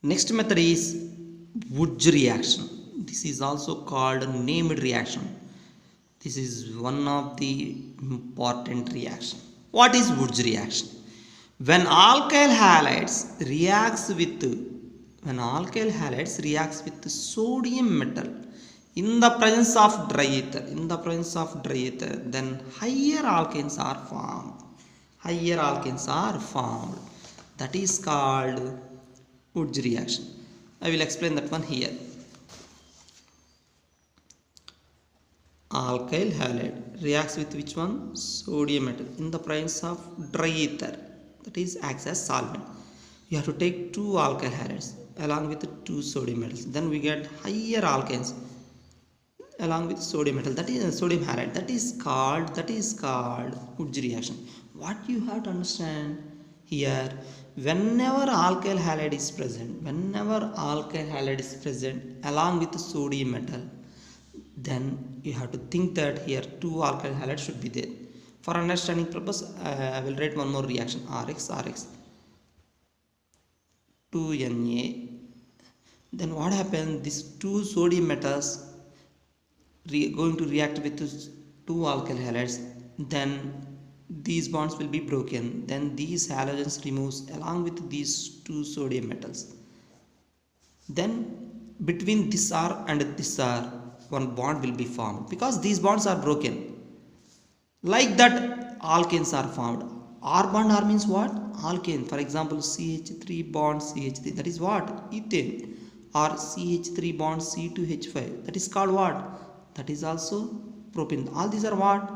Next method is Woods reaction. This is also called named reaction. This is one of the important reaction. What is Woods reaction? When alkyl halides reacts with sodium metal in the presence of dry ether, then higher alkanes are formed. That is called Woods reaction. I will explain that one here. Alkyl halide reacts with which one? Sodium metal in the presence of dry ether, that is acts as solvent. You have to take two alkyl halides along with two sodium metals, then we get higher alkanes along with sodium metal, that is sodium halide. That is called Woods reaction. What you have to understand here, whenever alkyl halide is present along with sodium metal, then you have to think that here two alkyl halides should be there. For understanding purpose, I will write one more reaction, RX 2Na. Then what happens, these two sodium metals going to react with two alkyl halides, then these bonds will be broken, then these halogens removes along with these two sodium metals, then between this R and this R one bond will be formed because these bonds are broken. Like that alkanes are formed. R bond R means what? Alkane. For example, CH3 bond CH3, that is what? Ethane. Or CH3 bond C2H5, that is called what? That is also propane. All these are what?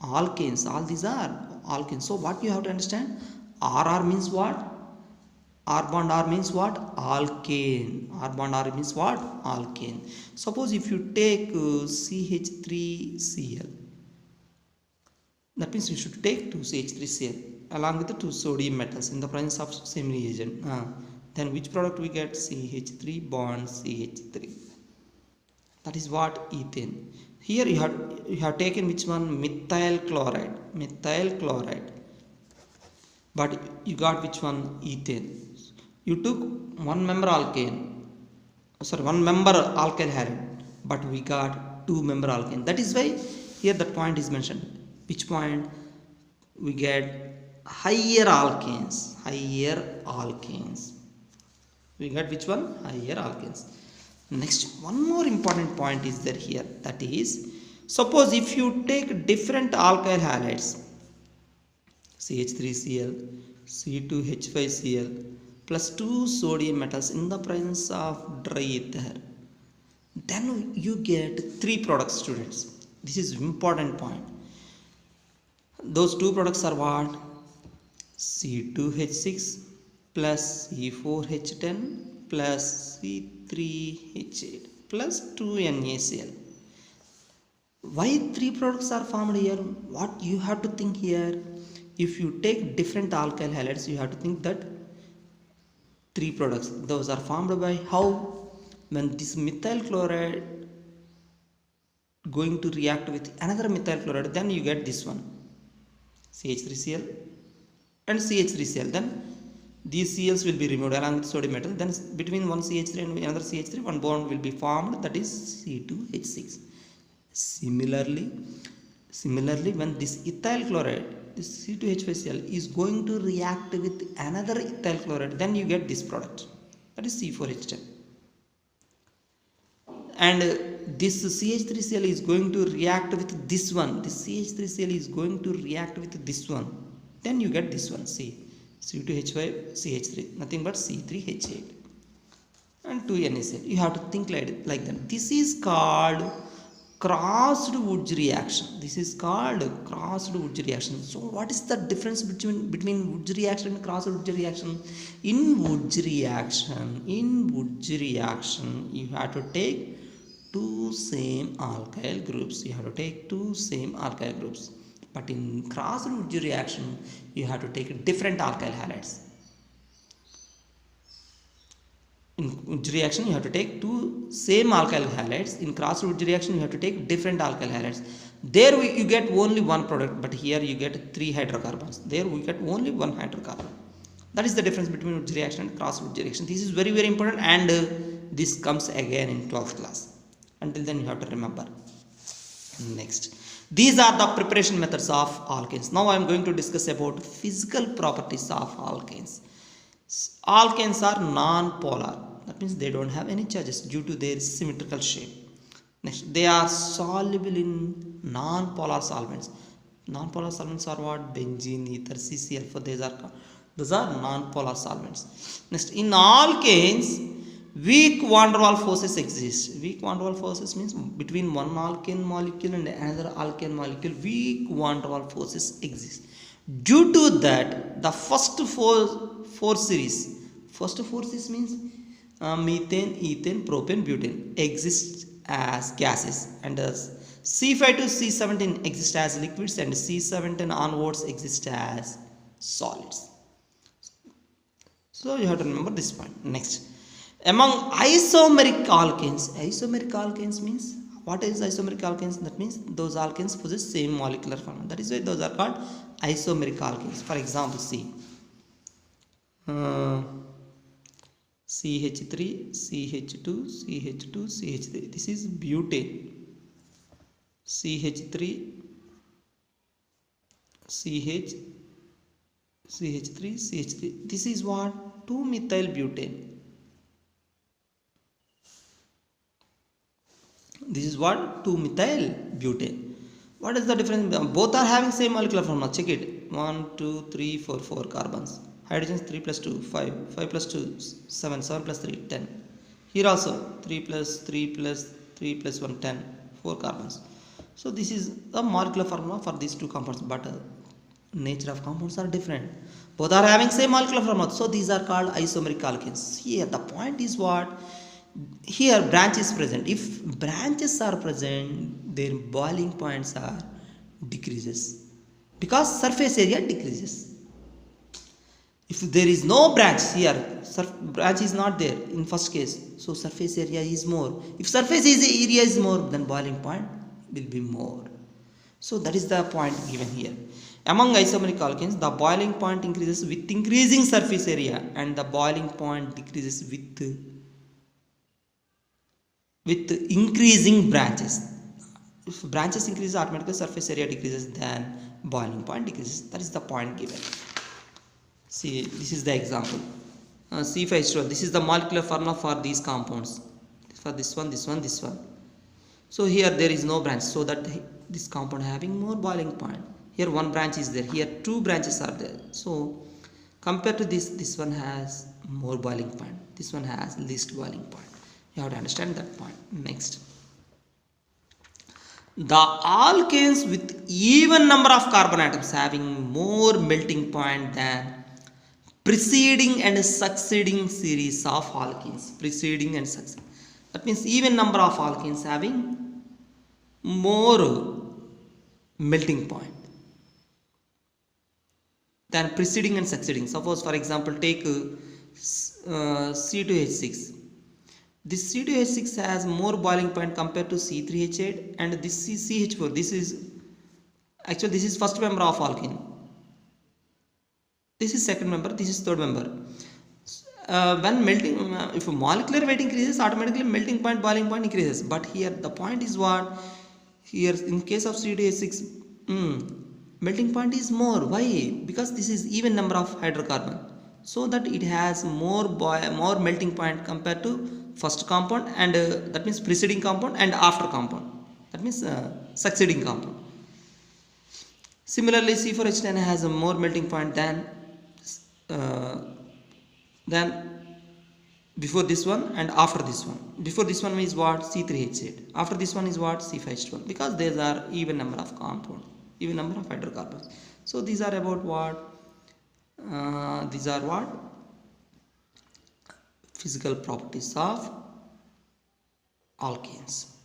Alkanes. All these are alkanes. So what you have to understand? RR means what? R bond R means what? Alkane. R bond R means what? Alkane. Suppose if you take CH3Cl, that means you should take two CH3Cl along with the two sodium metals in the presence of same reagent. Then which product we get? CH3 bond CH3. That is what? Ethane. Here you have taken which one? Methyl chloride. But you got which one? Ethane. You took one member alkyl halide, but we got two member alkane. That is why here that point is mentioned. Which point? We get higher alkanes. We got which one? Higher alkanes. Next, one more important point is there here. That is, suppose if you take different alkyl halides, CH3Cl, C2H5Cl, plus two sodium metals in the presence of dry ether, then you get three products, students. This is important point. Those two products are what? C2H6 plus C4H10 plus C3H8 plus 2NaCl. Why three products are formed here? What you have to think here, if you take different alkyl halides, you have to think that three products, those are formed by how? When this methyl chloride going to react with another methyl chloride, then you get this one, CH3Cl and CH3Cl. Then these Cls will be removed along with sodium metal, then between one CH3 and another CH3 one bond will be formed, that is C2H6. Similarly, when this ethyl chloride, this C2H5Cl is going to react with another ethyl chloride, then you get this product, that is C4H10. And this CH3Cl is going to react with this one, this CH3Cl is going to react with this one, then you get this one, C2H5 CH3, nothing but C3H8 and 2NaCl. You have to think like that. This is called crossed Woods reaction. So what is the difference between Woods reaction and crossed Woods reaction? In Woods reaction, you have to take two same alkyl groups. But in crossed Woods reaction, you have to take different alkyl halides. In Woods reaction, you have to take two same alkyl halides. In crossed Woods reaction, you have to take different alkyl halides. There you get only one product, but here you get three hydrocarbons. There we get only one hydrocarbon. That is the difference between Wurtz reaction and cross Wurtz reaction. This is very important, and this comes again in 12th class. Until then you have to remember. Next, these are the preparation methods of alkanes. Now I am going to discuss about physical properties of alkanes. Alkanes are non-polar. That means they don't have any charges due to their symmetrical shape. Next, they are soluble in non-polar solvents. Non-polar solvents are what? Benzene, ether, CCl4. Those are non-polar solvents. Next, in alkanes, weak van der Waals forces exist. Weak van der Waals forces means between one alkane molecule and another alkane molecule, weak van der Waals forces exist. Due to that, the first four series means methane, ethane, propane, butane exist as gases, and C5 to C17 exist as liquids, and C17 onwards exist as solids. So you have to remember this point. Next, among isomeric alkanes means, what is isomeric alkanes? That means those alkanes possess same molecular formula. That is why those are called isomeric alkanes. For example, see, CH3, CH2, CH2, CH3. This is butane. CH3, CH, CH3, CH3. This is what? 2-methyl butane. This is what? 2-methyl butane. What is the difference? Both are having same molecular formula. Check it. 1, 2, 3, 4, 4 carbons. Hydrogens 3 plus 2, 5. 5 plus 2, 7. 7 plus 3, 10. Here also 3 plus 3 plus 3 plus 1, 10. 4 carbons. So this is the molecular formula for these two compounds, but nature of compounds are different. Both are having same molecular formula. So these are called isomeric alkanes. Here the point is what? Here branch is present. If branches are present, their boiling points are decreases because surface area decreases. If there is no branch here, branch is not there in first case, so surface area is more. If surface area is more, then boiling point will be more. So that is the point given here. Among isomeric alkanes, the boiling point increases with increasing surface area, and the boiling point decreases with increasing branches. If branches increase, automatically surface area decreases, then boiling point decreases. That is the point given. See, this is the example. C5H12. This is the molecular formula for these compounds. For this one, this one, this one. So here there is no branch, so that this compound having more boiling point. Here one branch is there. Here two branches are there. So compared to this one has more boiling point. This one has least boiling point. You have to understand that point. Next, the alkanes with even number of carbon atoms having more melting point than preceding and succeeding series of alkenes. Preceding and succeeding. That means even number of alkenes having more melting point than preceding and succeeding. Suppose for example take C2H6. This C2H6 has more boiling point compared to C3H8, and this is CH4. This is first member of alkene. This is second member. This is third member. When melting, if molecular weight increases, automatically melting point, boiling point increases. But here the point is what? Here in case of C2H6, melting point is more. Why? Because this is even number of hydrocarbon, so that it has more melting point compared to first compound, and that means preceding compound and after compound. That means succeeding compound. Similarly, C4H10 has a more melting point than before this one and after this one. Before this one is what? C3H8. After this one is what? C5H12. Because these are even number of compounds, even number of hydrocarbons. So these are about what? These are what? Physical properties of alkanes.